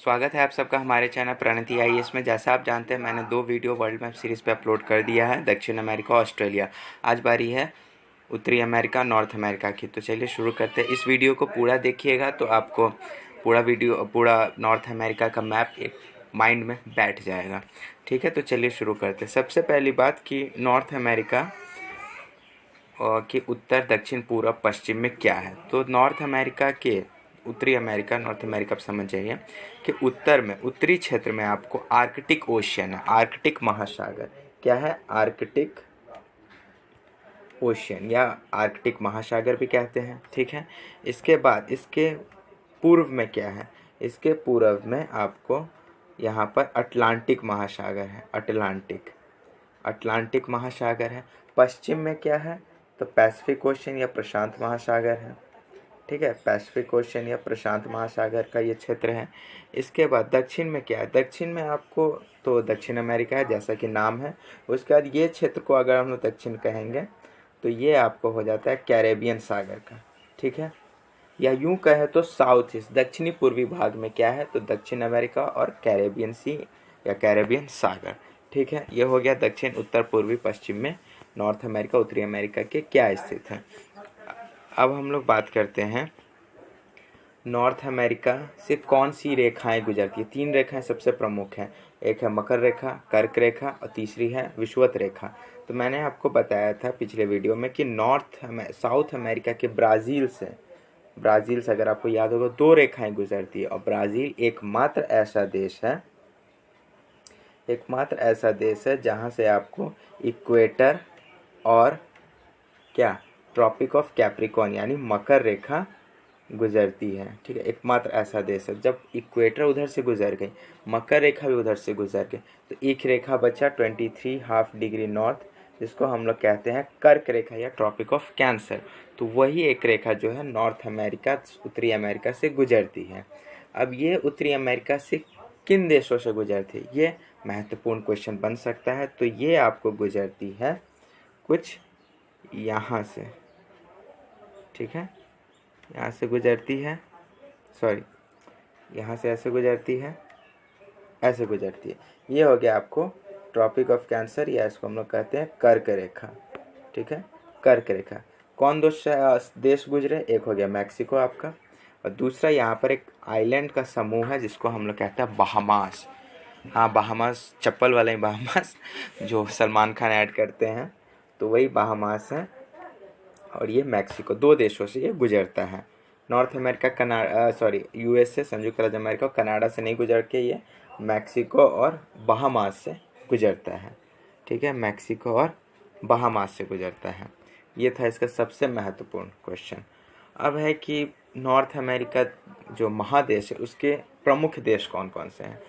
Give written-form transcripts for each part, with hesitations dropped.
स्वागत है आप सबका हमारे चैनल प्रणति आईएएस में। जैसा आप जानते हैं मैंने 2 वीडियो वर्ल्ड मैप सीरीज़ पे अपलोड कर दिया है, दक्षिण अमेरिका ऑस्ट्रेलिया। आज बारी है उत्तरी अमेरिका नॉर्थ अमेरिका की। तो चलिए शुरू करते हैं। इस वीडियो को पूरा देखिएगा तो आपको पूरा नॉर्थ अमेरिका का मैप एक माइंड में बैठ जाएगा। ठीक है, तो चलिए शुरू करते हैं। सबसे पहली बात कि नॉर्थ अमेरिका कि उत्तर दक्षिण पूर्व पश्चिम में क्या है। तो नॉर्थ अमेरिका के उत्तरी अमेरिका नॉर्थ अमेरिका आप समझ जाइए कि उत्तर में उत्तरी क्षेत्र में आपको आर्कटिक ओशियन है, आर्कटिक महासागर। क्या है? आर्कटिक ओशियन या आर्कटिक महासागर भी कहते हैं। ठीक है, इसके बाद इसके पूर्व में क्या है? इसके पूर्व में आपको यहाँ पर अटलांटिक महासागर है, अटलांटिक महासागर है। पश्चिम में क्या है? तो पैसिफिक ओशियन या प्रशांत महासागर है। ठीक है, पैसिफिक ओशियन या प्रशांत महासागर का ये क्षेत्र है। इसके बाद दक्षिण में क्या है? दक्षिण में आपको तो दक्षिण अमेरिका है जैसा कि नाम है। उसके बाद ये क्षेत्र को अगर हम लोग दक्षिण कहेंगे तो ये आपको हो जाता है कैरेबियन सागर का। ठीक है, या यूं कहे तो साउथ ईस्ट दक्षिणी पूर्वी भाग में क्या है? तो दक्षिण अमेरिका और कैरेबियन सी या कैरेबियन सागर। ठीक है, ये हो गया दक्षिण उत्तर पूर्वी पश्चिम में नॉर्थ अमेरिका उत्तरी अमेरिका के क्या स्थित है। अब हम लोग बात करते हैं नॉर्थ अमेरिका से कौन सी रेखाएं गुजरती है। 3 रेखाएं सबसे प्रमुख हैं, एक है मकर रेखा, कर्क रेखा और तीसरी है विषुवत रेखा। तो मैंने आपको बताया था पिछले वीडियो में कि साउथ अमेरिका के ब्राज़ील से अगर आपको याद होगा 2 रेखाएं गुजरती है। और ब्राज़ील एकमात्र ऐसा देश है जहां से आपको इक्वेटर और क्या ट्रॉपिक ऑफ कैप्रिकॉर्न यानी मकर रेखा गुजरती है। ठीक है, एकमात्र ऐसा देश है। जब इक्वेटर उधर से गुजर गई, मकर रेखा भी उधर से गुजर गई, तो एक रेखा बचा 23½ डिग्री नॉर्थ, जिसको हम लोग कहते हैं कर्क रेखा या ट्रॉपिक ऑफ कैंसर। तो वही एक रेखा जो है नॉर्थ अमेरिका उत्तरी अमेरिका से गुजरती है। अब ये उत्तरी अमेरिका से किन देशों से गुजरती है, ये महत्वपूर्ण क्वेश्चन बन सकता है। तो ये आपको गुजरती है कुछ यहाँ से। ठीक है, यहाँ से गुजरती है, यहाँ से ऐसे गुजरती है, ऐसे गुजरती है। ये हो गया आपको ट्रॉपिक ऑफ कैंसर या इसको हम लोग कहते हैं कर्क रेखा। ठीक है, कर्क रेखा। कौन दो देश गुजरे? एक हो गया मैक्सिको आपका, और दूसरा यहाँ पर एक आइलैंड का समूह है जिसको हम लोग कहते हैं बहामास। हाँ, बहामास, चप्पल वाले बहामास जो सलमान खान ऐड करते हैं, तो वही बहामास है। और ये मैक्सिको, 2 देशों से ये गुजरता है। नॉर्थ अमेरिका यूएसए संयुक्त राज्य अमेरिका और कनाडा से नहीं गुजर के ये मैक्सिको और बहामास से गुजरता है। ठीक है, मैक्सिको और बहामास से गुजरता है। ये था इसका सबसे महत्वपूर्ण क्वेश्चन। अब है कि नॉर्थ अमेरिका जो महादेश है उसके प्रमुख देश कौन कौन से हैं।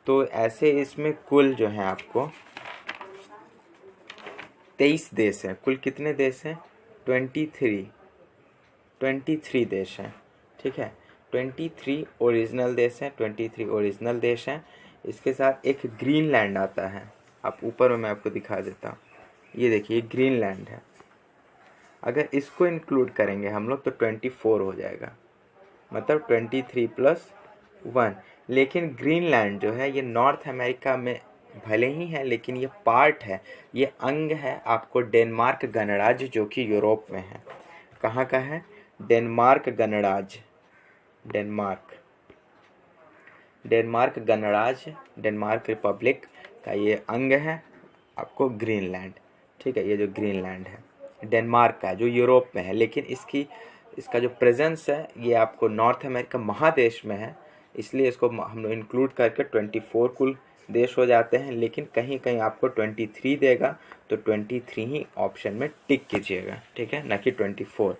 तो ऐसे इसमें कुल जो है आपको 23 देश हैं। कुल कितने देश हैं? 23 देश हैं। ठीक है, 23 ओरिजिनल देश हैं। इसके साथ एक ग्रीनलैंड आता है। आप ऊपर में मैं आपको दिखा देता हूँ, ये देखिए ग्रीनलैंड है। अगर इसको इंक्लूड करेंगे हम लोग तो 24 हो जाएगा, मतलब 23+1। लेकिन ग्रीनलैंड जो है ये नॉर्थ अमेरिका में भले ही है, लेकिन ये पार्ट है, ये अंग है आपको डेनमार्क गणराज्य जो कि यूरोप में है। कहाँ का है? डेनमार्क गणराज्य, डेनमार्क गणराज्य, डेनमार्क रिपब्लिक का ये अंग है आपको ग्रीनलैंड। ठीक है, ये जो ग्रीनलैंड है डेनमार्क का है जो यूरोप में है, लेकिन इसका जो प्रेजेंस है ये आपको नॉर्थ अमेरिका महादेश में है, इसलिए इसको हम लोग इंक्लूड करके 24 कुल देश हो जाते हैं। लेकिन कहीं कहीं आपको 23 देगा, तो 23 ही ऑप्शन में टिक कीजिएगा। ठीक है, ना कि 24,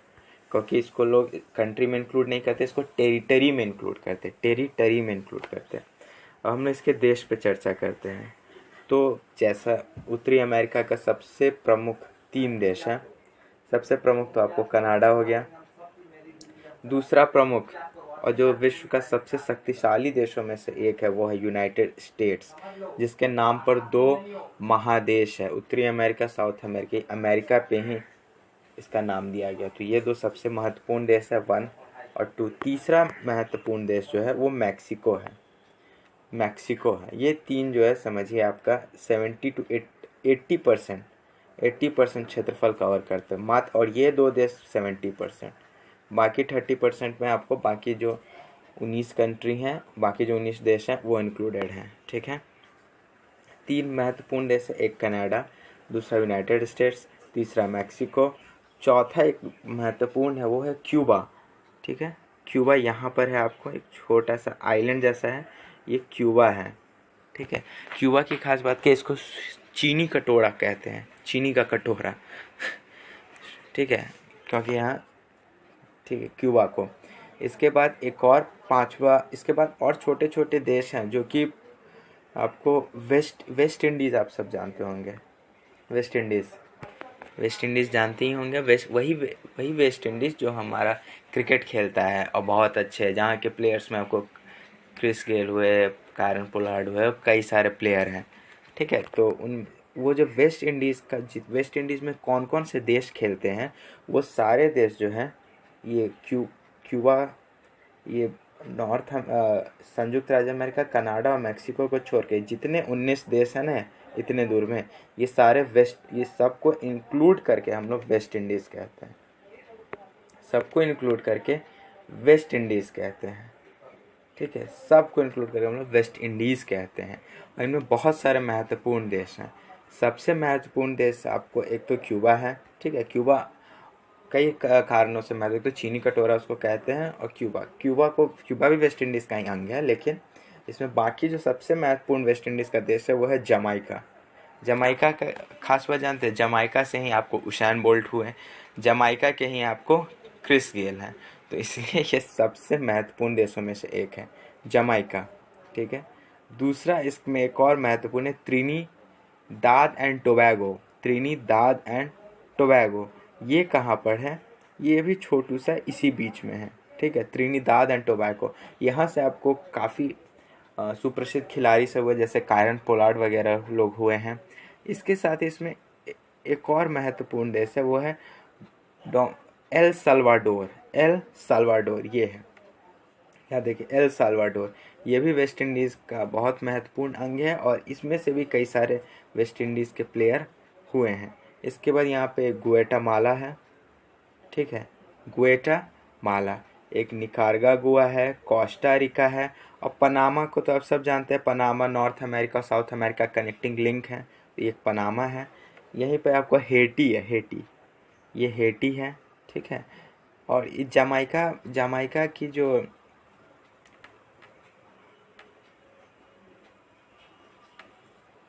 क्योंकि इसको लोग कंट्री में इंक्लूड नहीं करते, इसको टेरिटरी में इंक्लूड करते हैं। अब हम लोग इसके देश पे चर्चा करते हैं। तो जैसा उत्तरी अमेरिका का सबसे प्रमुख 3 देश हैं। सबसे प्रमुख तो आपको कनाडा हो गया, दूसरा प्रमुख और जो विश्व का सबसे शक्तिशाली देशों में से एक है वो है यूनाइटेड स्टेट्स, जिसके नाम पर 2 महादेश है, उत्तरी अमेरिका साउथ अमेरिका, अमेरिका पे ही इसका नाम दिया गया। तो ये 2 सबसे महत्वपूर्ण देश है, 1 और 2। तीसरा महत्वपूर्ण देश जो है वो मैक्सिको है। मैक्सिको है। ये 3 जो है समझिए आपका 70 to 80% क्षेत्रफल कवर करते हैं मात्र, और ये 2 देश 70%, बाकी 30% में आपको बाकी जो 19 कंट्री हैं, बाकी जो 19 देश हैं वो इंक्लूडेड हैं। ठीक है, 3 महत्वपूर्ण देश है, एक कनाडा, दूसरा यूनाइटेड स्टेट्स, तीसरा मैक्सिको, चौथा एक महत्वपूर्ण है वो है क्यूबा। ठीक है, क्यूबा यहाँ पर है, आपको एक छोटा सा आइलैंड जैसा है, ये क्यूबा है। ठीक है, क्यूबा की खास बात क्या, इसको चीनी कटोरा कहते हैं, चीनी का कटोरा। ठीक है, क्योंकि यहाँ, ठीक है, क्यूबा को। इसके बाद एक और 5वां, इसके बाद और छोटे छोटे देश हैं जो कि आपको वेस्ट इंडीज़ आप सब जानते होंगे, वेस्ट इंडीज़ जानते ही होंगे। वही वेस्ट इंडीज़ जो हमारा क्रिकेट खेलता है और बहुत अच्छे है, जहाँ के प्लेयर्स में आपको क्रिस गेल हुए, कायरन पोलार्ड हुए, कई सारे प्लेयर हैं। ठीक है, तो वो जो वेस्ट इंडीज़ में कौन कौन से देश खेलते हैं, वो सारे देश जो हैं, ये क्यूबा, ये संयुक्त राज्य अमेरिका, कनाडा और मैक्सिको को छोड़ के जितने 19 देश हैं ना इतने दूर में, ये सारे ये सबको इंक्लूड करके हम लोग वेस्ट इंडीज़ कहते हैं, सबको इंक्लूड करके वेस्ट इंडीज़ कहते हैं। ठीक है, सबको इंक्लूड करके हम लोग वेस्ट इंडीज़ कहते हैं, और इनमें बहुत सारे महत्वपूर्ण देश हैं। सबसे महत्वपूर्ण देश आपको एक तो क्यूबा है। ठीक है, क्यूबा कई कारणों से महत्व, तो चीनी कटोरा उसको कहते हैं, और क्यूबा भी वेस्ट इंडीज़ का ही अंग है, लेकिन इसमें बाकी जो सबसे महत्वपूर्ण वेस्ट इंडीज़ का देश है वो है जमाइका। जमाइका का खास बात जानते हैं, जमाइका से ही आपको उसाइन बोल्ट हुए, जमाइका के ही आपको क्रिस गेल हैं, तो इसलिए ये सबसे महत्वपूर्ण देशों में से एक है जमाइका। ठीक है, दूसरा इसमें एक और महत्वपूर्ण है त्रिनिदाद एंड टोबैगो। ये कहाँ पर है, ये भी छोटू सा इसी बीच में है। ठीक है, त्रिनिदाद एंड टोबैगो, यहाँ से आपको काफ़ी सुप्रसिद्ध खिलाड़ी सब हुए, जैसे कायरन पोलार्ड वगैरह लोग हुए हैं। इसके साथ ही इसमें एक और महत्वपूर्ण देश है, वो है एल साल्वाडोर ये है। यहाँ देखिए, एल साल्वाडोर, ये भी वेस्ट इंडीज़ का बहुत महत्वपूर्ण अंग है, और इसमें से भी कई सारे वेस्ट इंडीज़ के प्लेयर हुए हैं। इसके बाद यहाँ पे गुएटामाला है। ठीक है, गुएटामाला, एक निकारागुआ गुआ है, कोस्टा रिका है, और पनामा को तो आप सब जानते हैं, पनामा नॉर्थ अमेरिका और साउथ अमेरिका कनेक्टिंग लिंक है, तो ये पनामा है। यहीं पे आपको हेटी है, ये हेटी है। ठीक है, और जमाइका की जो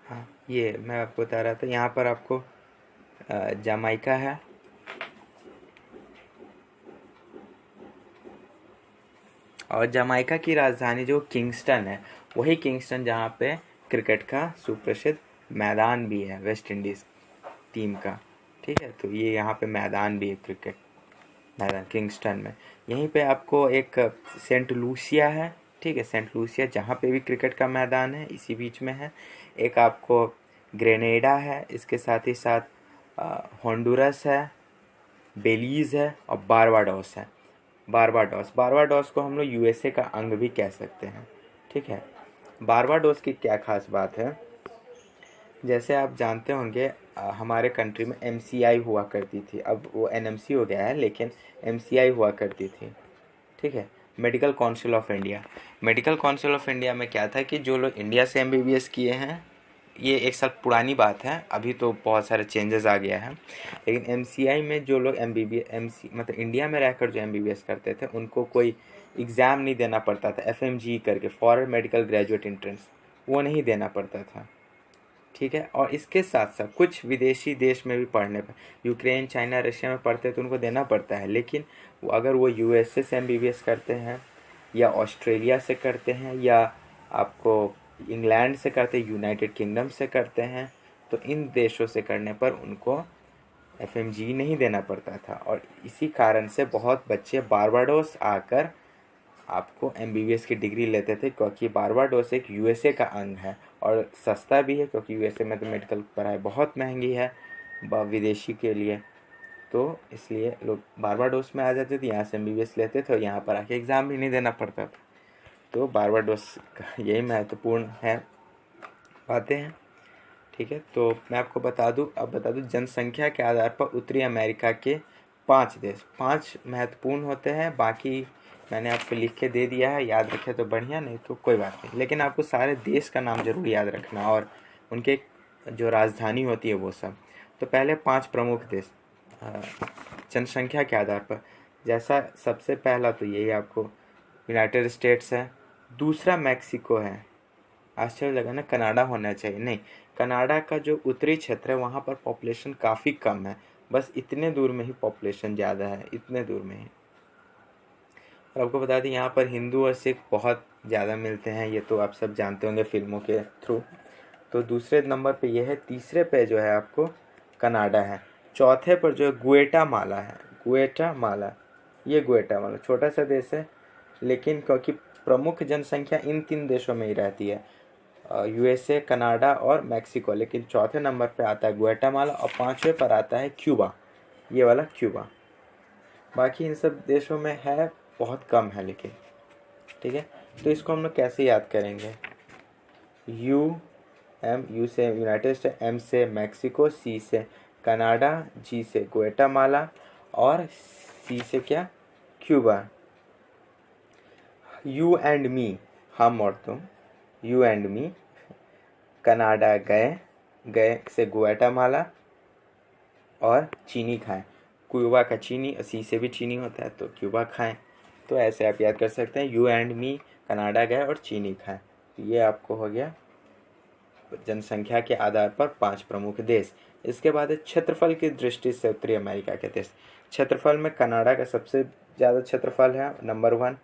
हाँ, ये मैं आपको बता रहा था, यहाँ पर आपको जमाइका है, और जमाइका की राजधानी जो किंगस्टन है, वही किंगस्टन जहाँ पे क्रिकेट का सुप्रसिद्ध मैदान भी है वेस्ट इंडीज़ टीम का। ठीक है, तो ये यहाँ पे मैदान भी है, क्रिकेट मैदान किंगस्टन में। यहीं पे आपको एक सेंट लूसिया है। ठीक है, सेंट लूसिया जहाँ पे भी क्रिकेट का मैदान है इसी बीच में है। एक आपको ग्रेनेडा है, इसके साथ ही साथ होंडुरस है, बेलीज़ है, और बारबाडोस है। बारबाडोस को हम लोग यूएसए का अंग भी कह सकते हैं। ठीक है, बारबाडोस की क्या खास बात है, जैसे आप जानते होंगे हमारे कंट्री में एमसीआई हुआ करती थी, अब वो एनएमसी हो गया है, लेकिन एमसीआई हुआ करती थी। ठीक है, मेडिकल काउंसिल ऑफ इंडिया में क्या था कि जो लोग इंडिया से एमबीबीएस किए हैं, ये 1 साल पुरानी बात है, अभी तो बहुत सारे चेंजेस आ गया है, लेकिन एमसीआई में जो लोग मतलब इंडिया में रहकर जो एमबीबीएस करते थे, उनको कोई एग्ज़ाम नहीं देना पड़ता था, एफएमजी करके, फॉरेन मेडिकल ग्रेजुएट एंट्रेंस, वो नहीं देना पड़ता था। ठीक है, और इसके साथ साथ कुछ विदेशी देश में भी पढ़ने पर, यूक्रेन, चाइना, रशिया में पढ़ते हैं तो उनको देना पड़ता है, लेकिन अगर वो यूएसए से एमबीबीएस करते हैं, या ऑस्ट्रेलिया से करते हैं, या आपको इंग्लैंड से करते हैं, यूनाइटेड किंगडम से करते हैं, तो इन देशों से करने पर उनको एफएमजी नहीं देना पड़ता था, और इसी कारण से बहुत बच्चे बारबाडोस आकर आपको एमबीबीएस की डिग्री लेते थे, क्योंकि बारबाडोस एक यूएसए का अंग है, और सस्ता भी है, क्योंकि यूएसए में तो मेडिकल पढ़ाई बहुत महंगी है विदेशी के लिए, तो इसलिए लोग बारबाडोस में आ जाते थे, यहाँ से एमबीबीएस लेते थे, और यहाँ पर आके एग्ज़ाम भी नहीं देना पड़ता था। तो बारबाडोस का यही महत्वपूर्ण है बातें हैं। ठीक है, तो मैं आपको बता दूं जनसंख्या के आधार पर उत्तरी अमेरिका के 5 देश, 5 महत्वपूर्ण होते हैं। बाकी मैंने आपको लिख के दे दिया है, याद रखे तो बढ़िया, नहीं तो कोई बात नहीं, लेकिन आपको सारे देश का नाम जरूर याद रखना और उनके जो राजधानी होती है वो सब। तो पहले 5 प्रमुख देश जनसंख्या के आधार पर, जैसा सबसे पहला तो यही आपको यूनाइटेड स्टेट्स है, दूसरा मैक्सिको है। आश्चर्य लगा ना, कनाडा होना चाहिए, नहीं, कनाडा का जो उत्तरी क्षेत्र है वहाँ पर पॉपुलेशन काफ़ी कम है, बस इतने दूर में ही पॉपुलेशन ज़्यादा है, इतने दूर में ही। और आपको बता दें यहाँ पर हिंदू और सिख बहुत ज़्यादा मिलते हैं, ये तो आप सब जानते होंगे फिल्मों के थ्रू। तो दूसरे नंबर पे ये है, तीसरे पे जो है आपको कनाडा है, चौथे पर जो है गुएटामाला है। गुएटामाला, ये गुएटामाला छोटा सा देश है, लेकिन क्योंकि प्रमुख जनसंख्या इन 3 देशों में ही रहती है, यूएसए, कनाडा और मैक्सिको, लेकिन चौथे नंबर पे आता है गुएटामाला और 5वें पर आता है क्यूबा, ये वाला क्यूबा। बाकी इन सब देशों में है, बहुत कम है लेकिन। ठीक है, तो इसको हम लोग कैसे याद करेंगे? यू से यूनाइटेड स्टेट, एम से मैक्सिको, सी से कनाडा, जी से गुएटामाला और सी से क्या? क्यूबा। यू एंड मी, हम और तुम, यू एंड मी, कनाडा गए से गुएटामाला और चीनी खाएं, क्यूबा का चीनी, सी से भी चीनी होता है तो क्यूबा खाएं। तो ऐसे आप याद कर सकते हैं, यू एंड मी, कनाडा गए और चीनी खाएं। ये आपको हो गया जनसंख्या के आधार पर 5 प्रमुख देश। इसके बाद है क्षेत्रफल की दृष्टि से उत्तरी अमेरिका के देश। क्षेत्रफल में कनाडा का सबसे ज़्यादा क्षेत्रफल है, नंबर 1।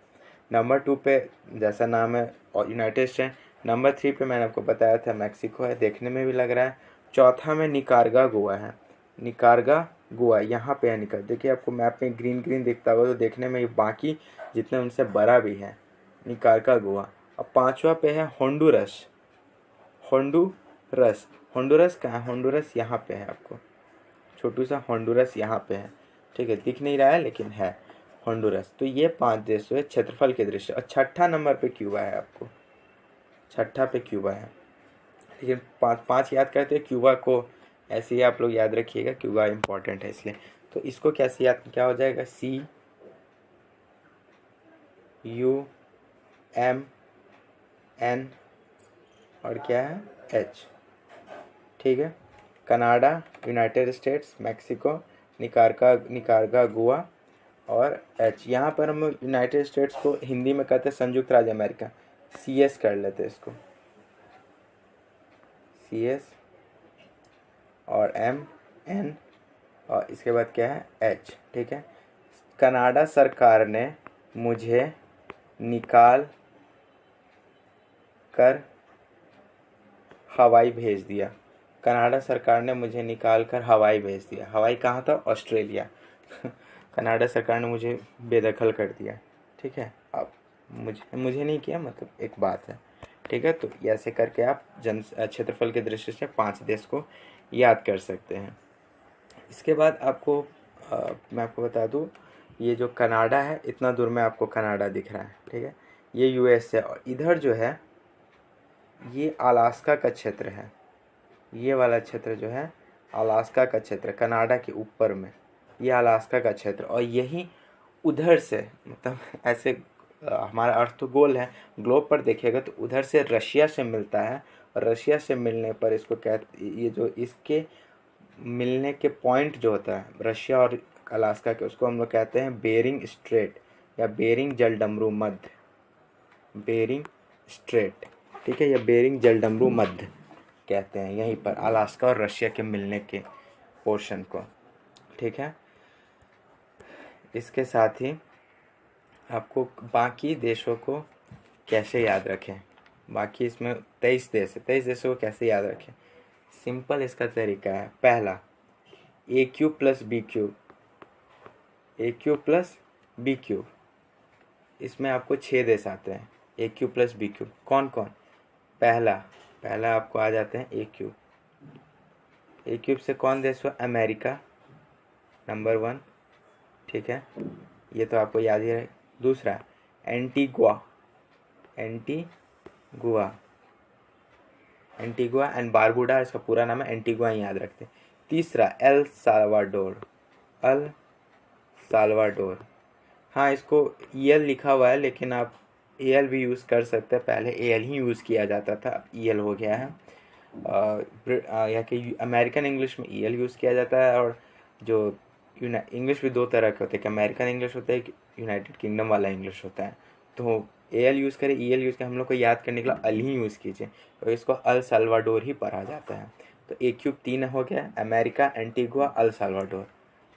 नंबर 2 पे जैसा नाम है और यूनाइटेड स्टेट। नंबर 3 पे मैंने आपको बताया था मैक्सिको है, देखने में भी लग रहा है। चौथा में निकारागा गोवा है, निकारागा गोवा यहाँ पे है। देखिए आपको मैप में ग्रीन ग्रीन दिखता होगा, तो देखने में ये बाकी जितने उनसे बड़ा भी है, निकारागा गोवा। अब 5वां पे है होंडुरस। होंडुरस कहाँ है? होंडुरस यहाँ पे है, आपको छोटू सा होंडुरस यहाँ पे है। ठीक है, दिख नहीं रहा है लेकिन है होंडुरस। तो ये 5 देश है क्षेत्रफल के दृष्टि। और छठा नंबर पे क्यूबा है, आपको छठा पे क्यूबा है। लेकिन 5 याद करते हैं, क्यूबा को ऐसे ही आप लोग याद रखिएगा, क्यूबा इंपॉर्टेंट है इसलिए। तो इसको कैसे याद, क्या हो जाएगा? CUMN और क्या है? H। ठीक है, Canada, United States, Mexico, Nicaragua गोवा और H। यहाँ पर हम यूनाइटेड स्टेट्स को हिंदी में कहते हैं संयुक्त राज्य अमेरिका, CS कर लेते हैं इसको, CS और MN और इसके बाद क्या है? H। ठीक है, कनाडा सरकार ने मुझे निकाल कर हवाई भेज दिया। कनाडा सरकार ने मुझे निकाल कर हवाई भेज दिया। हवाई कहाँ था? ऑस्ट्रेलिया। कनाडा सरकार ने मुझे बेदखल कर दिया। ठीक है, अब मुझे नहीं किया, मतलब एक बात है। ठीक है, तो ऐसे करके आप क्षेत्रफल की दृष्टि से 5 देश को याद कर सकते हैं। इसके बाद आपको मैं आपको बता दूं, ये जो कनाडा है, इतना दूर में आपको कनाडा दिख रहा है। ठीक है, ये यूएस है और इधर जो है ये अलास्का का क्षेत्र है। ये वाला क्षेत्र जो है अलास्का का क्षेत्र, कनाडा के ऊपर में ये अलास्का का क्षेत्र। और यही उधर से, मतलब ऐसे हमारा अर्थ तो गोल है, ग्लोब पर देखिएगा तो उधर से रशिया से मिलता है और रशिया से मिलने पर इसको कहते, ये जो इसके मिलने के पॉइंट जो होता है रशिया और अलास्का के, उसको हम लोग कहते हैं बेरिंग स्ट्रेट या बेरिंग जलडमरू मध्य, बेरिंग स्ट्रेट। ठीक है, या बेरिंग जलडमरू मध्य कहते हैं यहीं पर अलास्का और रशिया के मिलने के पोर्शन को। ठीक है, इसके साथ ही आपको बाकी देशों को कैसे याद रखें, बाकी इसमें 23 देश है, 23 देशों को कैसे याद रखें? सिंपल इसका तरीका है, पहला AQ + BQ, AQ + BQ, इसमें आपको 6 देश आते हैं। AQ + BQ कौन कौन? पहला आपको आ जाते हैं AQ से कौन देश हुआ? America, number 1। ठीक है, ये तो आपको याद ही रहे। दूसरा Antigua, Antigua, Antigua and Barbuda, इसका पूरा नाम है, एंटीगुआ याद रखते हैं। तीसरा एल साल्वाडोर, अल साल्वाडोर। हाँ, इसको ईएल लिखा हुआ है लेकिन आप एल भी यूज़ कर सकते हैं, पहले एल ही यूज़ किया जाता था, अब ईएल हो गया है। यहाँ के अमेरिकन इंग्लिश में ईएल यूज़ किया जाता है, और जो इंग्लिश भी दो तरह के होते हैं, अमेरिकन इंग्लिश होता है, एक यूनाइटेड किंगडम वाला इंग्लिश होता है। तो एल यूज़ करें, ईएल यूज़ करें, हम लोग को याद करने के लिए अल ही यूज़ कीजिए, तो इसको अल साल्वाडोर ही पढ़ा जाता है। तो ए क्यूब 3 हो गया, अमेरिका, एंटीगुआ, अल साल्वाडोर।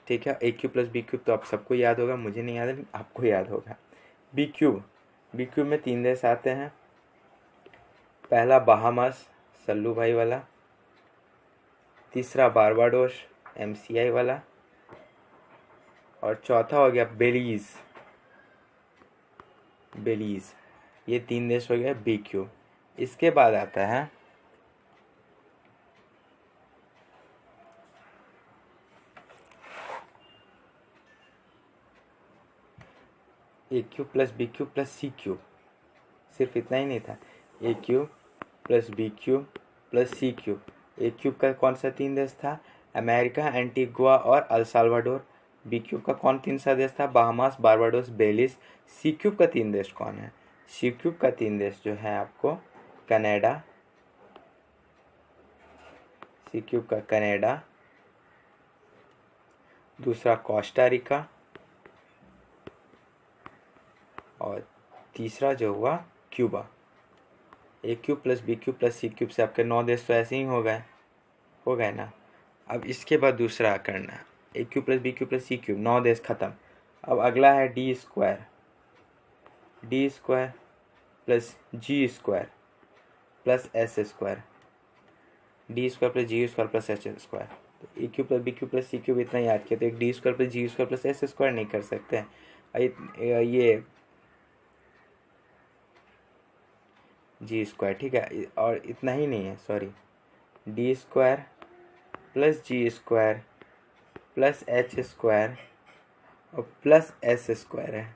ठीक है, A cube plus B cube तो आप सबको याद होगा, मुझे नहीं याद है, आपको याद होगा। बी क्यूब, बी क्यूब में 3 देश आते हैं। पहला बहामास, सल्लू भाई वाला। तीसरा बारबाडोस, एमसीआई वाला। और चौथा हो गया बेलीज, बेलीज। ये 3 देश हो गए बी क्यूब। इसके बाद आता है A cube plus B cube plus C cube. सिर्फ इतना ही नहीं था, A cube plus B cube plus C cube. A cube का कौन सा 3 देश था, अमेरिका, एंटीगुआ और अल साल्वाडोर। बी क्यूब का कौन 3 सा देश था, बहामास, बारबाडोस, बेलिस। सी क्यूब का 3 देश कौन है, सी क्यूब का 3 देश जो है आपको कनाडा, सी क्यूब का कनाडा, दूसरा कोस्टा रिका, और तीसरा जो हुआ Cuba. A cube plus B cube plus C cube से आपके 9 देश तो ऐसे ही हो गए ना। अब इसके बाद दूसरा करना है, A cube plus B cube plus C cube, 9 देश खत्म। अब अगला है D square, D square plus G square plus S square, D square plus G square plus H square. तो A cube plus B cube plus C cube इतना याद किया, तो एक D square plus G square plus S square नहीं कर सकते हैं, ये जी स्क्वायर, ठीक है। और इतना ही नहीं है, sorry, D square plus G square plus H square और प्लस एस स्क्वायर है।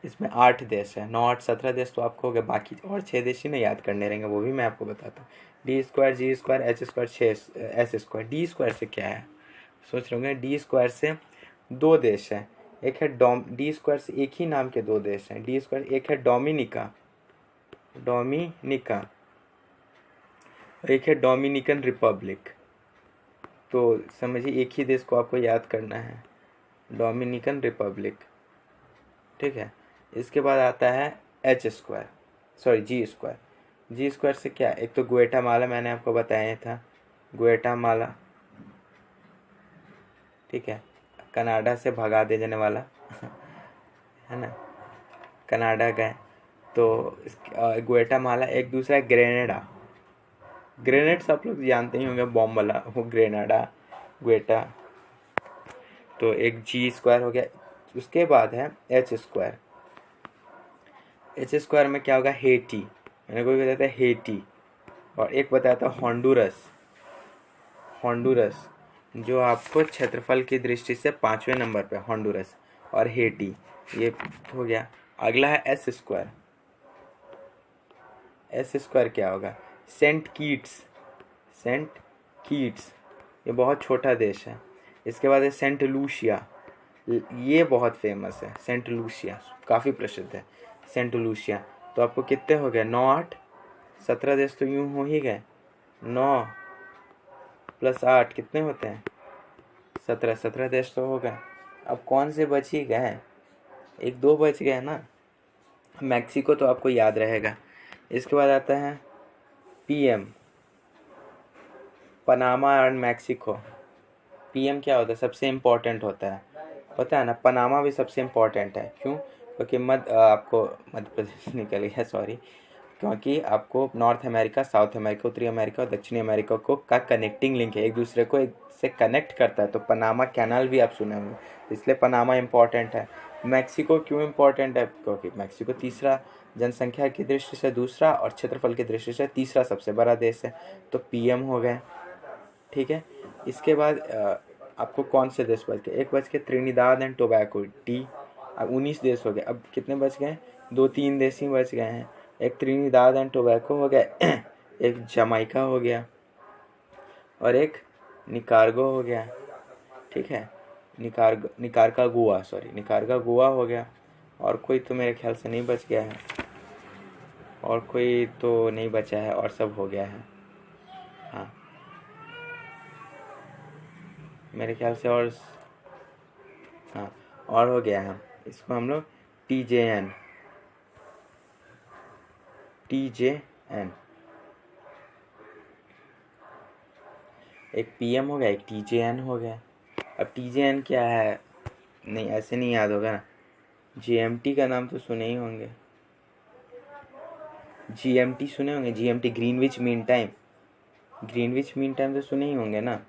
इसमें 8 देश है, 9 8 17 देश तो आपको हो गए, बाकी और 6 देश ही नहीं याद करने रहेंगे, वो भी मैं आपको बताता हूँ। D square, G square, H square, 6 S square. D square से क्या है, सोच रहे होंगे, डी स्क्वायर से 2 देश हैं, एक है डी स्क्वायर से एक ही नाम के 2 देश हैं, डी स्क्वायर, एक है डोमिनिका, डोमिनिका, एक है डोमिनिकन रिपब्लिक। तो समझिए एक ही देश को आपको याद करना है, डोमिनिकन रिपब्लिक, ठीक है। इसके बाद आता है एच स्क्वायर, सॉरी जी स्क्वायर। जी स्क्वायर से क्या, एक तो ग्वाटेमाला मैंने आपको बताया था, ग्वाटेमाला, ठीक है, कनाडा से भगा दे जाने वाला है ना, कनाडा गए तो ग्वाटेमाला। एक दूसरा है ग्रेनेडा, ग्रेनेड्स आप लोग जानते ही होंगे, बॉम्ब वाला, वो ग्रेनाडा, ग्वेटा। तो एक जी स्क्वायर हो गया। उसके बाद है एच स्क्वायर, एच स्क्वायर में क्या होगा, हेटी, मैंने कोई बताया था हेटी, और एक बताया था होंडुरस, होंडुरस जो आपको क्षेत्रफल की दृष्टि से 5वें नंबर पे, होंडुरस और हेटी, ये हो गया। अगला है एस स्क्वायर, एस स्क्वायर क्या होगा, सेंट कीट्स, सेंट कीट्स, ये बहुत छोटा देश है। इसके बाद है सेंट लूसिया, ये बहुत फेमस है, सेंट लूसिया काफ़ी प्रसिद्ध है, सेंट लूसिया। तो आपको कितने हो गए, 9 8 17 देश तो यूँ हो ही गए, 9 + 8 कितने होते हैं, 17, 17 देश तो हो गए। अब कौन से बच ही गए, 1 2 बच गए ना, मैक्सिको तो आपको याद रहेगा। इसके बाद आता है PM, Panama and Mexico. PM क्या होता है, सबसे इम्पोर्टेंट होता है, पता है ना। पनामा भी सबसे इम्पोर्टेंट है, क्यों, क्योंकि आपको मध्य प्रदेश निकल गया, सॉरी, क्योंकि आपको नॉर्थ अमेरिका, साउथ अमेरिका, उत्तरी अमेरिका और दक्षिणी अमेरिका को का कनेक्टिंग लिंक है, एक दूसरे को एक से कनेक्ट करता है। तो पनामा कैनाल भी आप सुने होंगे, इसलिए पनामा इम्पोर्टेंट है। मैक्सिको क्यों इम्पोर्टेंट है, क्योंकि मैक्सिको तीसरा, जनसंख्या की दृष्टि से दूसरा और क्षेत्रफल की दृष्टि से तीसरा सबसे बड़ा देश है। तो पीएम हो गए, ठीक है। इसके बाद आपको कौन से देश बच गए, एक बच के त्रिनिदाद एंड टोबैको, टी। अब 19 देश हो गए, अब कितने बच गए, 2 3 देश ही बच गए हैं। एक त्रिनिदाद एंड टोबैको हो गया, एक जमाइका हो गया, और एक निकारागुआ हो गया। ठीक है, निकारागुआ हो गया। और कोई तो मेरे ख्याल से नहीं बच गया है, और कोई तो नहीं बचा है, और सब हो गया है। हाँ, मेरे ख्याल से और, हाँ, और हो गया है। इसको हम लोग TJN एक PM हो गया, एक TJN हो गया। अब TJN क्या है, नहीं ऐसे नहीं याद होगा ना। GMT का नाम तो सुने ही होंगे, GMT सुने होंगे, GMT ग्रीनविच मीन टाइम, तो सुने ही होंगे ना।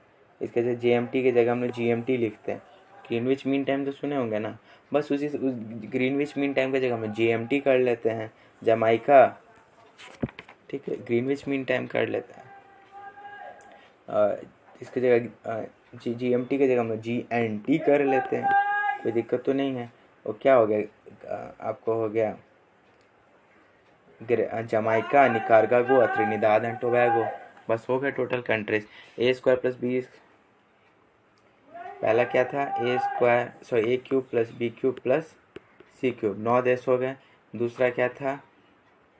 इसके जगह GMT की जगह हम लोग GMT लिखते हैं। ग्रीनविच मीन टाइम तो सुने होंगे ना। बस उसी ग्रीनविच मीन टाइम की जगह हम GMT कर लेते हैं, जमाइका। ठीक है, ग्रीनविच मीन टाइम कर लेते हैं। इसकी जगह GMT की जगह हम GNT कर लेते हैं, कोई दिक्कत तो नहीं है। और क्या हो गया, आपको हो गया Jamaica, Nicaragua, Trinidad and Tobago. बस हो गए टोटल कंट्रीज। A² + B, पहला क्या था, A³ + B³ + C³, 9 देश हो गए। दूसरा क्या था,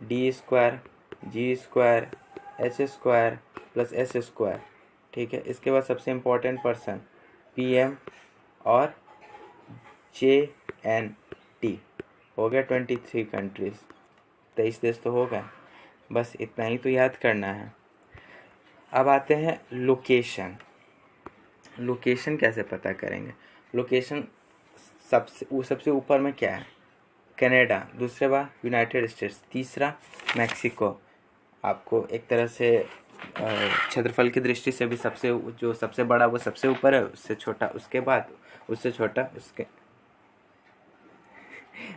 D², G² H² + S²। ठीक है, इसके बाद सबसे इम्पोर्टेंट पर्सन PM और JNT, हो गया 23 कंट्रीज, 23 देश तो हो गए। बस इतना ही तो याद करना है। अब आते हैं लोकेशन कैसे पता करेंगे। लोकेशन सबसे ऊपर में क्या है, कनाडा। दूसरे बार यूनाइटेड स्टेट्स। तीसरा मैक्सिको। आपको एक तरह से क्षेत्रफल की दृष्टि से भी सबसे बड़ा वो सबसे ऊपर है, उससे छोटा उसके बाद, उससे छोटा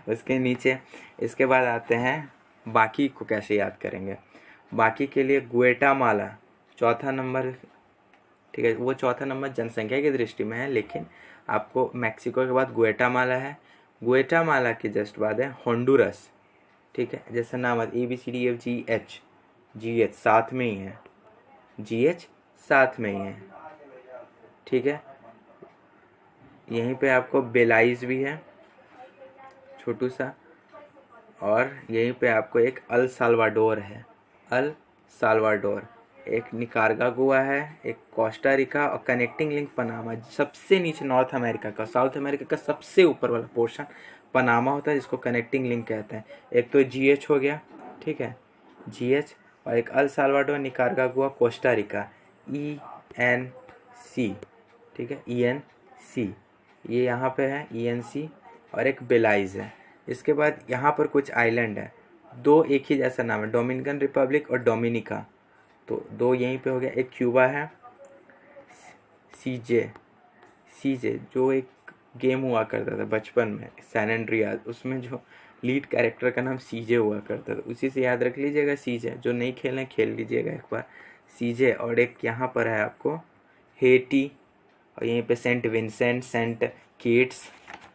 उसके नीचे। इसके बाद आते हैं बाकी को कैसे याद करेंगे। बाकी के लिए ग्वाटेमाला चौथा नंबर। ठीक है, वो चौथा नंबर जनसंख्या की दृष्टि में है, लेकिन आपको मैक्सिको के बाद ग्वाटेमाला है। ग्वाटेमाला के जस्ट बाद है होंडुरस। ठीक है, जैसा नाम है ABCDFGH साथ में ही है, GH साथ में ही है। ठीक है, यहीं पे आपको बेलाइज भी है छोटू सा, और यहीं पे आपको एक अल साल्वाडोर है, एक निकारागुआ है, एक कोस्टा रिका, और कनेक्टिंग लिंक पनामा। सबसे नीचे नॉर्थ अमेरिका का, साउथ अमेरिका का सबसे ऊपर वाला पोर्शन पनामा होता है, जिसको कनेक्टिंग लिंक कहते हैं। एक तो GH हो गया, ठीक है, GH, और एक अल Salvador, Nicaragua, Costa Rica, ENC। ठीक है, ENC, ये यहाँ पे है ENC, और एक बेलाइज है। इसके बाद यहाँ पर कुछ आइलैंड है, दो एक ही जैसा नाम है, डोमिनिकन रिपब्लिक और डोमिनिका, तो दो यहीं पे हो गया। एक क्यूबा है, सीजे जो एक गेम हुआ करता था बचपन में, सैन एंड्रियास, उसमें जो लीड कैरेक्टर का नाम सीजे हुआ करता था, उसी से याद रख लीजिएगा सीजे। जो नहीं खेलें खेल लीजिएगा एक बार, सीजे। और एक यहाँ पर है आपको हेटी, और यहीं पे सेंट विंसेंट, सेंट किट्स,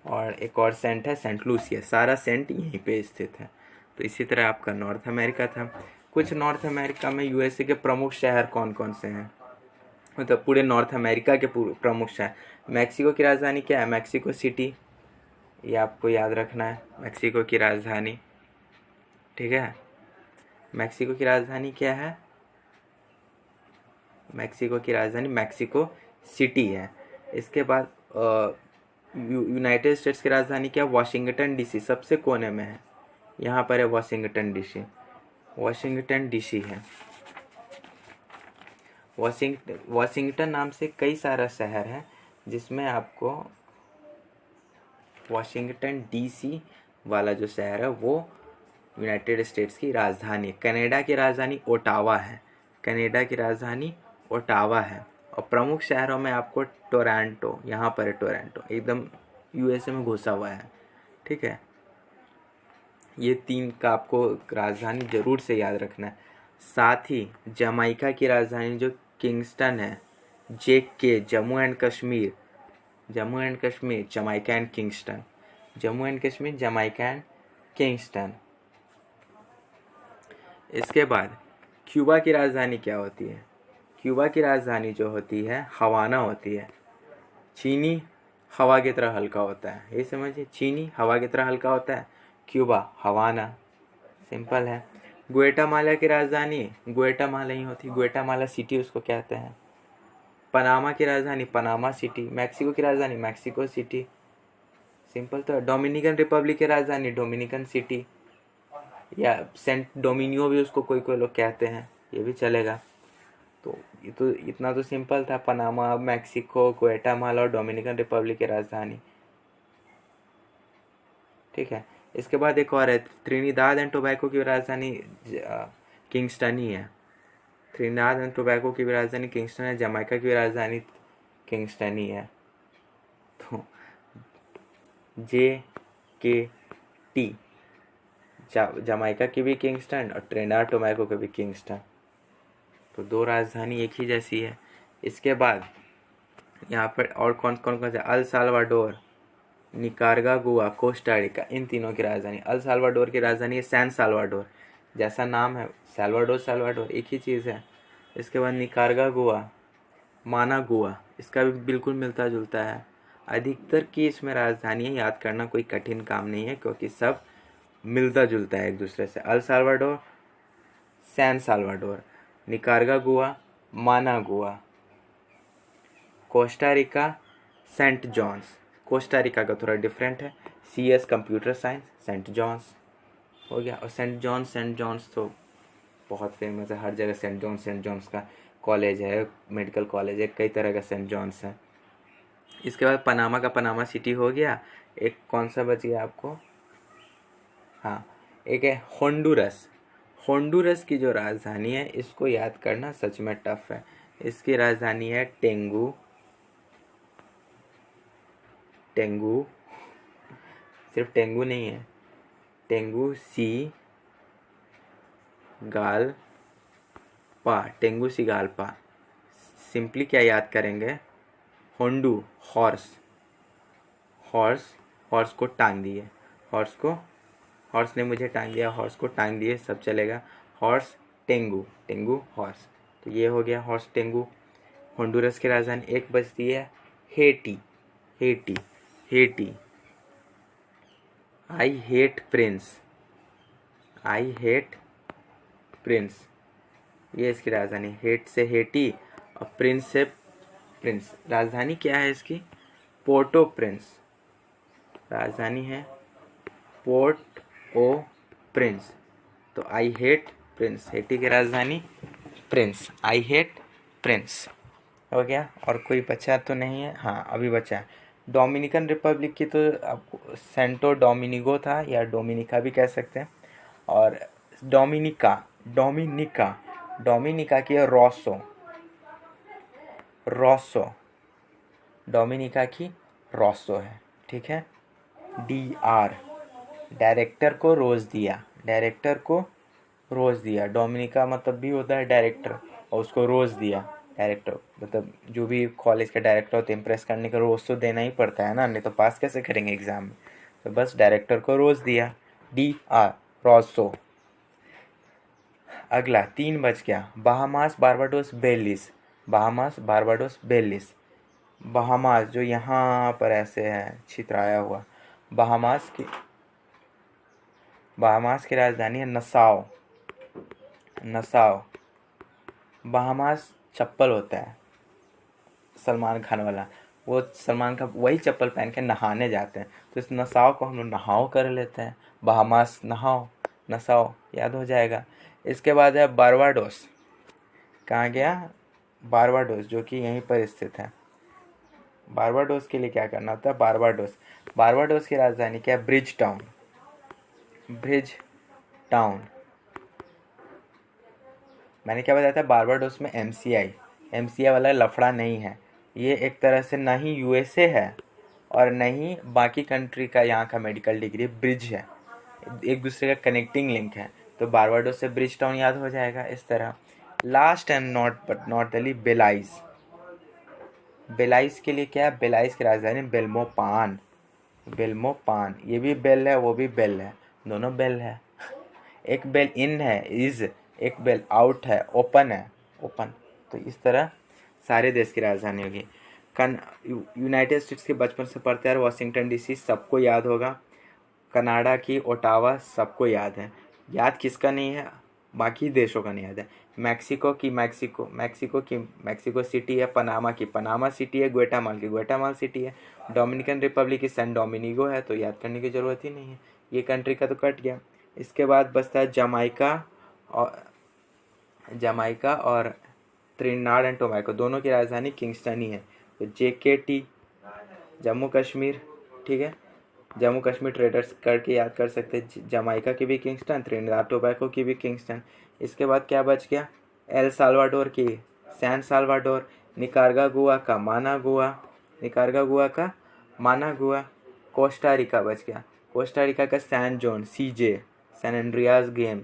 और एक और सेंट है सेंट लूसिया। सारा सेंट यहीं पे स्थित है। तो इसी तरह आपका नॉर्थ अमेरिका था। कुछ नॉर्थ अमेरिका में USA के प्रमुख शहर कौन कौन से हैं, मतलब पूरे नॉर्थ अमेरिका के प्रमुख शहर। मैक्सिको की राजधानी क्या है, मैक्सिको सिटी, ये आपको याद रखना है, मैक्सिको की राजधानी। ठीक है, मैक्सिको की राजधानी क्या है, मैक्सिको की राजधानी मैक्सिको सिटी है। इसके बाद यूनाइटेड स्टेट्स की राजधानी क्या है, वाशिंगटन DC, सबसे कोने में है, यहाँ पर है वाशिंगटन DC है। वाशिंगटन नाम से कई सारा शहर है, जिसमें आपको वाशिंगटन DC वाला जो शहर है वो यूनाइटेड स्टेट्स की राजधानी। कनाडा की राजधानी ओटावा है। और प्रमुख शहरों में आपको टोरंटो, यहाँ पर है टोरंटो, एकदम USA में घुसा हुआ है। ठीक है, ये 3 का आपको राजधानी जरूर से याद रखना है। साथ ही जमाइका की राजधानी जो किंगस्टन है, JK, Jammu and Kashmir, Jamaica and Kingston, Jammu and Kashmir, Jamaica and Kingston. इसके बाद क्यूबा की राजधानी क्या होती है? क्यूबा की राजधानी जो होती है हवाना होती है। चीनी हवा की तरह हल्का होता है, ये समझिए, चीनी हवा की तरह हल्का होता है, क्यूबा हवाना, सिंपल है। ग्वाटेमाला की राजधानी ग्वाटेमाला ही होती है, ग्वाटेमाला सिटी उसको कहते हैं। पनामा की राजधानी पनामा सिटी। मैक्सिको की राजधानी मैक्सिको सिटी, सिंपल तो है। डोमिनिकन रिपब्लिक की राजधानी डोमिनिकन सिटी, या सेंट डोमिनियो भी उसको कोई कोई लोग कहते हैं, ये भी चलेगा। तो ये तो इतना तो सिंपल था, पनामा, मैक्सिको, ग्वाटेमाला और डोमिनिकन रिपब्लिक की राजधानी, ठीक है। इसके बाद एक और है, त्रिनिदाद एंड टोबैको की राजधानी किंगस्टन ही है। त्रिनिदाद एंड टोबैको की भी राजधानी किंगस्टन है, जमाइका की भी राजधानी किंगस्टन ही है। तो JKT, जमाइका की भी किंगस्टन और ट्रिनिडाद टोबैको की भी किंगस्टन, तो दो राजधानी एक ही जैसी है। इसके बाद यहाँ पर और कौन कौन कौन से, अल साल्वाडोर, निकारागुआ, गोवा, कोस्टा रिका, इन तीनों की राजधानी। अल साल्वाडोर की राजधानी है सैन साल्वाडोर, जैसा नाम है साल्वाडोर साल्वाडोर एक ही चीज़ है। इसके बाद निकारागुआ, मानागुआ, इसका भी बिल्कुल मिलता जुलता है। अधिकतर की इसमें राजधानियाँ याद करना कोई कठिन काम नहीं है, क्योंकि सब मिलता जुलता है एक दूसरे से। El Salvador, San Salvador, Nicaragua, Managua, Costa Rica, Saint John's. Costa Rica का थोड़ा डिफरेंट है, CS computer science, Saint John's हो गया। और सेंट जॉन्स तो बहुत फेमस है, हर जगह सेंट जॉन्स का कॉलेज है, मेडिकल कॉलेज है, कई तरह का सेंट जॉन्स है। इसके बाद पनामा का पनामा सिटी हो गया। एक कौन सा बच गया आपको, हाँ, एक है होंडुरस। होंडुरस की जो राजधानी है, इसको याद करना सच में टफ है। इसकी राजधानी है टेंगू, टेंगू, सिर्फ टेंगू नहीं है, टेंगू सी गाल पा, टेंगू सी गाल पा। सिंपली क्या याद करेंगे, होंडू हॉर्स, हॉर्स, हॉर्स को टांग दिए, हॉर्स को, हॉर्स ने मुझे टांग दिया, हॉर्स को टांग दिए, सब चलेगा। हॉर्स टेंगू, टेंगू हॉर्स, तो ये हो गया हॉर्स टेंगू। होंडुरस की राजधानी एक बचती है Hattie, Hattie, Hattie. I hate Prince, I hate Prince, ये इसकी राजधानी। हेट से हेटी और प्रिंस से प्रिंस। राजधानी क्या है इसकी, पोर्टो प्रिंस, राजधानी है पोर्ट ओ प्रिंस। तो आई हेट प्रिंस, हेटी की राजधानी प्रिंस, आई हेट प्रिंस हो गया। और कोई बचा तो नहीं है, हाँ अभी बचा है डोमिनिकन रिपब्लिक की, तो आपको सेंटो डोमिनिगो था, या डोमिनिका भी कह सकते हैं। और डोमिनिका, डोमिनिका, डोमिनिका की है रोसो, रोसो, डोमिनिका की रोसो है, ठीक है। DR, डायरेक्टर को रोज दिया, डायरेक्टर को रोज दिया। डोमिनिका मतलब भी होता है डायरेक्टर, और उसको रोज दिया, डायरेक्टर मतलब जो भी कॉलेज का डायरेक्टर होता है, इम्प्रेस करने का रोज तो देना ही पड़ता है ना, नहीं तो पास कैसे करेंगे एग्जाम में। तो बस डायरेक्टर को रोज दिया, DR, रोसो। अगला 3 बच गया, Bahamas, Barbados, Belize, Bahamas, Barbados, Belize. Bahamas जो यहाँ पर ऐसे है छितराया हुआ, बहामास की, बहामास की राजधानी है नसाओ, नसाओ। बहामास चप्पल होता है सलमान खान वाला, वो सलमान खान वही चप्पल पहन के नहाने जाते हैं, तो इस नसाओ को हम लोग नहाओ कर लेते हैं, बहामास नहाओ, नसाओ याद हो जाएगा। इसके बाद है बारबाडोस, कहाँ गया, बारबाडोस, जो कि यहीं पर स्थित है। बारबाडोस के लिए क्या करना होता है, बारबाडोस, बारबाडोस की राजधानी क्या है, ब्रिज टाउन, ब्रिज टाउन। मैंने क्या बताया था, बारबाडोस में MCI वाला लफड़ा नहीं है। ये एक तरह से ना ही USA है और न ही बाकी कंट्री का यहाँ का मेडिकल डिग्री, ब्रिज है, एक दूसरे का कनेक्टिंग लिंक है। तो बारबाडोस से ब्रिज टाउन याद हो जाएगा इस तरह। Last and not the least, Belize, Belize के लिए क्या है, बेलाइज की राजधानी बेल्मोपान, ये भी बेल है वो भी बेल है, दोनों बेल है। एक बेल इन है, इज, एक बेल आउट है, ओपन है, ओपन। तो इस तरह सारे देश की राजधानी होगी। यूनाइटेड स्टेट्स के बचपन से पढ़ते हैं, वाशिंगटन डीसी सबको याद होगा। कनाडा की ओटावा सबको याद है। याद किसका नहीं है? बाकी देशों का नहीं याद है। मैक्सिको सिटी है। पनामा की पनामा सिटी है। ग्वाटेमाला की ग्वाटेमाला सिटी है। डोमिनिकन रिपब्लिक की सैन डोमिनिगो है, तो याद करने की ज़रूरत ही नहीं है, ये कंट्री का तो कट गया। इसके बाद बचता है जमाइका और त्रिनिदाद एंड टोबैगो, दोनों की राजधानी किंगस्टन ही है। तो JKT जम्मू कश्मीर, ठीक है, जम्मू कश्मीर ट्रेडर्स करके याद कर सकते हैं। जमाइका की भी किंगस्टन, त्रिनिदाद टोबैगो की भी किंगस्टन। इसके बाद क्या बच गया? एल साल्वाडोर की सैन साल्वाडोर, निकारागुआ का मानागुआ, कोस्टा रिका बच गया। कोस्टा रिका का San zone, CJ, San Andreas game,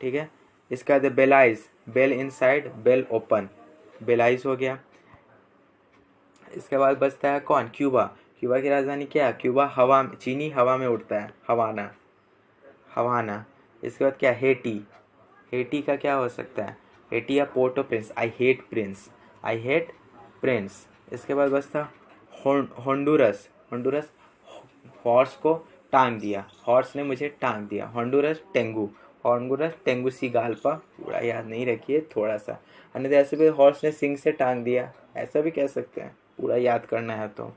ठीक है। इसका बाद बेलाइज, बेल इनसाइड बेल ओपन, बेलाइज हो गया। इसके बाद बचता है कौन? क्यूबा। क्यूबा की राजधानी क्या है? क्यूबा हवा, चीनी हवा में उड़ता है, हवाना। इसके बाद क्या? हेटी का क्या हो सकता है? हेटी या Port-au-Prince, I hate prince. इसके बाद बचता होंडुरस। हॉर्स ने मुझे टांग दिया। होंडुरस टेंगुसिगाल्पा, पूरा याद नहीं रखिए, थोड़ा सा। अन्यथा ऐसे भी हॉर्स ने सिंग से टांग दिया, ऐसा भी कह सकते हैं, पूरा याद करना है तो।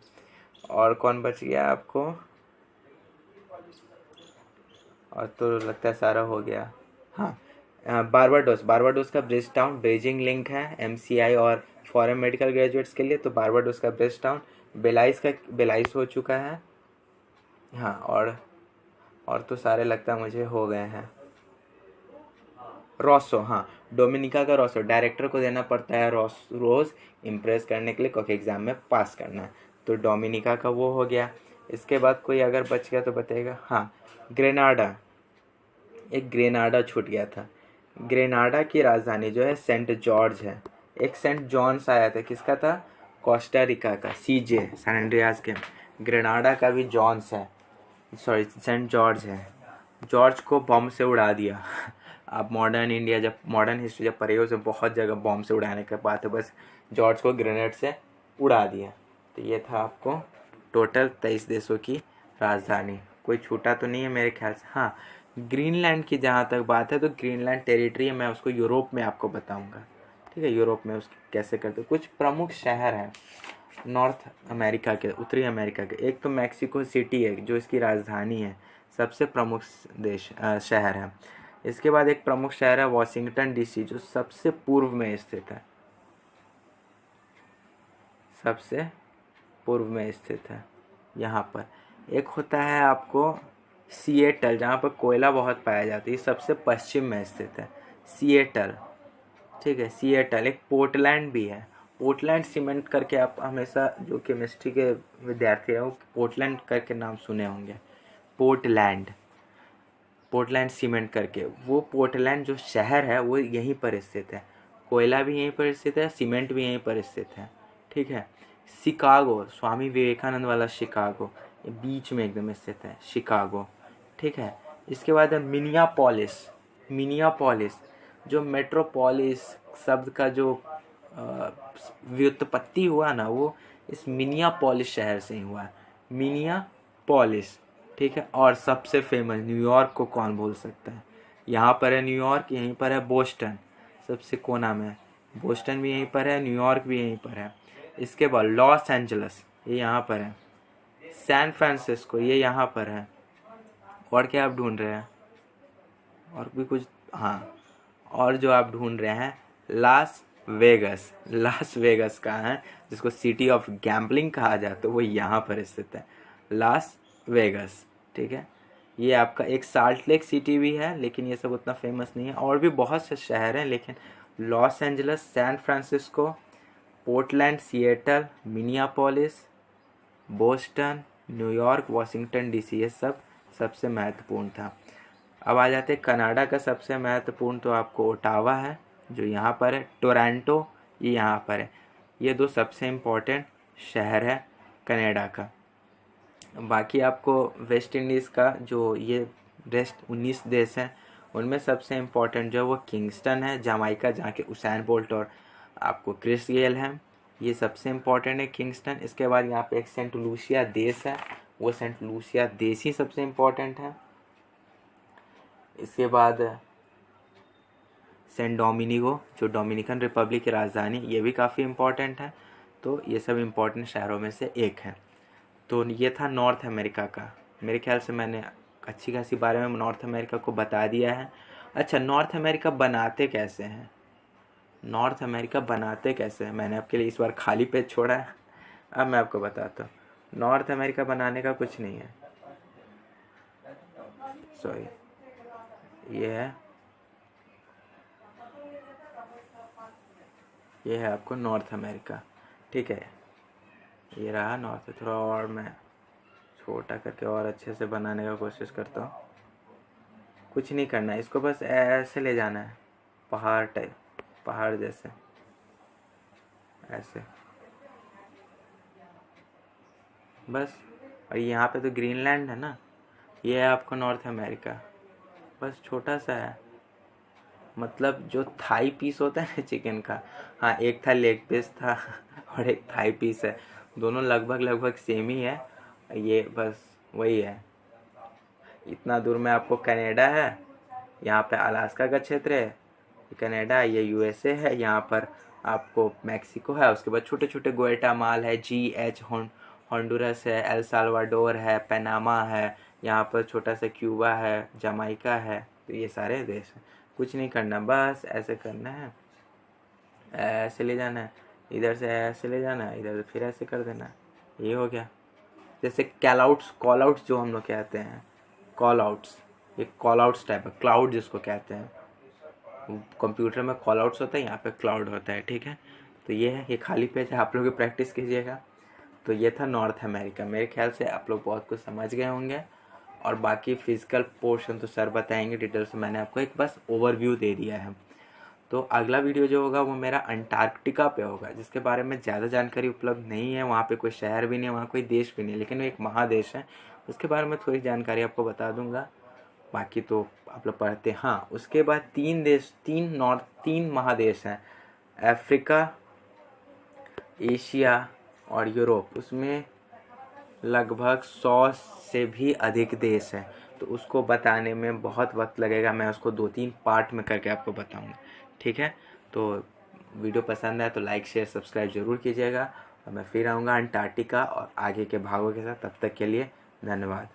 और कौन बच गया आपको? और तो लगता है सारा हो गया। हाँ, बारबाडोस का ब्रिज टाउन, बेजिंग लिंक है MCI और फॉरेन मेडिकल ग्रेजुएट्स के लिए, तो बारबाडोस का ब्रिज टाउन। बेलाइस हो चुका है। हाँ, और तो सारे लगता है मुझे हो गए हैं। रोसो, हाँ, डोमिनिका का रोसो, डायरेक्टर को देना पड़ता है रोज इम्प्रेस करने के लिए, क्योंकि एग्जाम में पास करना है, तो डोमिनिका का वो हो गया। इसके बाद कोई अगर बच गया तो बताइएगा। हाँ, ग्रेनाडा छूट गया था। ग्रेनाडा की राजधानी जो है सेंट जॉर्ज है। एक सेंट जॉन्स आया था, किसका था? कोस्टा रिका का, CJ, सैन एंड्रियास के। ग्रेनाडा का भी जॉन्स है, सॉरी सेंट जॉर्ज है। जॉर्ज को बम से उड़ा दिया। आप मॉडर्न हिस्ट्री जब पढ़े हो तो बहुत जगह बम से उड़ाने का बात है, बस जॉर्ज को ग्रेनेड से उड़ा दिया। तो ये था आपको टोटल 23 देशों की राजधानी। कोई छूटा तो नहीं है मेरे ख्याल से। हाँ, ग्रीनलैंड की जहाँ तक बात है तो ग्रीनलैंड टेरिटरी है, मैं उसको यूरोप में आपको बताऊँगा, ठीक है। यूरोप में उसकी कैसे करते, कुछ प्रमुख शहर हैं नॉर्थ अमेरिका के, उत्तरी अमेरिका के। एक तो मैक्सिको सिटी है जो इसकी राजधानी है, सबसे प्रमुख शहर है। इसके बाद एक प्रमुख शहर है वाशिंगटन DC, जो सबसे पूर्व में स्थित है, यहाँ पर। एक होता है आपको सिएटल, जहाँ पर कोयला बहुत पाया जाता है, सबसे पश्चिम में स्थित है सिएटल, ठीक है। सिएटल। एक पोर्टलैंड भी है, पोर्टलैंड सीमेंट करके, आप हमेशा जो केमिस्ट्री के विद्यार्थी हैं वो पोर्टलैंड करके नाम सुने होंगे। पोर्टलैंड सीमेंट करके, वो पोर्टलैंड जो शहर है वो यहीं पर स्थित है। कोयला भी यहीं पर स्थित है, सीमेंट भी यहीं पर स्थित है, ठीक है। शिकागो, स्वामी विवेकानंद वाला शिकागो, ये बीच में एकदम स्थित है शिकागो, ठीक है। इसके बाद है मिनियापोलिस, जो मेट्रोपोलिस शब्द का जो व्युत्पत्ति हुआ ना, वो इस मिनियापोलिस शहर से ही हुआ है, मिनियापोलिस, ठीक है। और सबसे फेमस न्यूयॉर्क को कौन भूल सकता है? यहाँ पर है न्यूयॉर्क, यहीं पर है बोस्टन, सबसे कोना में है। बोस्टन भी यहीं पर है, न्यूयॉर्क भी यहीं पर है। इसके बाद लॉस एंजलस, ये यहाँ पर है। सैन फ्रांसिस्को, ये यहाँ पर है। और क्या आप ढूंढ रहे हैं? और भी कुछ? हाँ, और जो आप ढूंढ रहे हैं लास वेगस कहाँ है, जिसको सिटी ऑफ गैम्बलिंग कहा जाता है, वो यहाँ पर स्थित है, लास वेगस, ठीक है। ये आपका एक साल्ट लेक सिटी भी है, लेकिन ये सब उतना फेमस नहीं है। और भी बहुत से शहर हैं, लेकिन Los Angeles, San Francisco, Portland, Seattle, Minneapolis, Boston, New York, Washington DC, ये सब सबसे महत्वपूर्ण था। अब आ जाते हैं कनाडा का सबसे महत्वपूर्ण, तो आपको ओटावा है जो यहाँ पर है, टोरंटो ये यहाँ पर है। ये दो सबसे इम्पोर्टेंट शहर है कनाडा का। बाकी आपको वेस्ट इंडीज़ का जो ये रेस्ट 19 देश हैं, उनमें सबसे इम्पोर्टेंट जो है वो किंगस्टन है जमाइका, जहाँ के उसैन बोल्ट और आपको क्रिस गेल हैं, ये सबसे इम्पोर्टेंट है किंगस्टन। इसके बाद यहाँ पे एक सेंट लूसिया देश है, वो सेंट लूसिया देश ही सबसे इम्पोर्टेंट है। इसके बाद सेंट डोमिनिगो जो डोमिनिकन रिपब्लिक की राजधानी, ये भी काफ़ी इम्पोर्टेंट है। तो ये सब इम्पोर्टेंट शहरों में से एक है। तो ये था नॉर्थ अमेरिका का। मेरे ख्याल से मैंने अच्छी खासी बारे में नॉर्थ अमेरिका को बता दिया है। अच्छा, नॉर्थ अमेरिका बनाते कैसे हैं? नॉर्थ अमेरिका बनाते कैसे हैं, मैंने आपके लिए इस बार खाली पेज छोड़ा है। अब मैं आपको बताता हूँ। नॉर्थ अमेरिका बनाने का कुछ नहीं है, सॉरी, ये है आपको नॉर्थ अमेरिका, ठीक है। ये रहा नॉर्थ। थोड़ा और मैं छोटा करके और अच्छे से बनाने का कोशिश करता हूँ। कुछ नहीं करना है, इसको बस ऐसे ले जाना है, पहाड़ टाइप, पहाड़ जैसे, ऐसे बस। और यहाँ पे तो ग्रीनलैंड है ना, ये है आपको नॉर्थ अमेरिका, बस छोटा सा है। मतलब जो थाई पीस होता है ना चिकन का, हाँ, एक था लेग पीस था और एक थाई पीस है, दोनों लगभग लगभग सेम ही है। ये बस वही है। इतना दूर में आपको कनाडा है, यहाँ पे अलास्का का क्षेत्र है, ये कनाडा, ये यूएसए है। यहाँ पर आपको मैक्सिको है, उसके बाद छोटे छोटे ग्वाटेमाला है, GH होंडुरस है, एल साल्वाडोर है, पनामा है, यहाँ पर छोटा सा क्यूबा है, जमाइका है। तो ये सारे देश हैं। कुछ नहीं करना, बस ऐसे करना है, ऐसे ले जाना है, इधर से ऐसे ले जाना है, इधर से फिर ऐसे कर देना है, ये हो गया। जैसे कॉल आउट्स जो हम लोग कहते हैं, कॉल आउट्स, ये कॉल आउट्स टाइप है, क्लाउड जिसको कहते हैं। कंप्यूटर में कॉल आउट्स होता है, यहाँ पे क्लाउड होता है, ठीक है। तो ये है, ये खाली पेज है, आप लोग प्रैक्टिस कीजिएगा। तो ये था नॉर्थ अमेरिका। मेरे ख्याल से आप लोग बहुत कुछ समझ गए होंगे, और बाकी फिजिकल पोर्शन तो सर बताएंगे डिटेल से, मैंने आपको एक बस ओवरव्यू दे दिया है। तो अगला वीडियो जो होगा वो मेरा अंटार्कटिका पे होगा, जिसके बारे में ज़्यादा जानकारी उपलब्ध नहीं है। वहाँ पे कोई शहर भी नहीं है, वहाँ कोई देश भी नहीं है, लेकिन वो एक महादेश है, उसके बारे में थोड़ी जानकारी आपको बता दूंगा। बाकी तो आप लोग पढ़ते हैं। हाँ, उसके बाद 3 महादेश हैं, अफ्रीका, एशिया और यूरोप। उसमें लगभग 100 से भी अधिक देश हैं, तो उसको बताने में बहुत वक्त लगेगा। मैं उसको 2-3 पार्ट में करके आपको बताऊंगा, ठीक है। तो वीडियो पसंद आए तो लाइक शेयर सब्सक्राइब ज़रूर कीजिएगा, और मैं फिर आऊँगा अंटार्कटिका और आगे के भागों के साथ। तब तक के लिए धन्यवाद।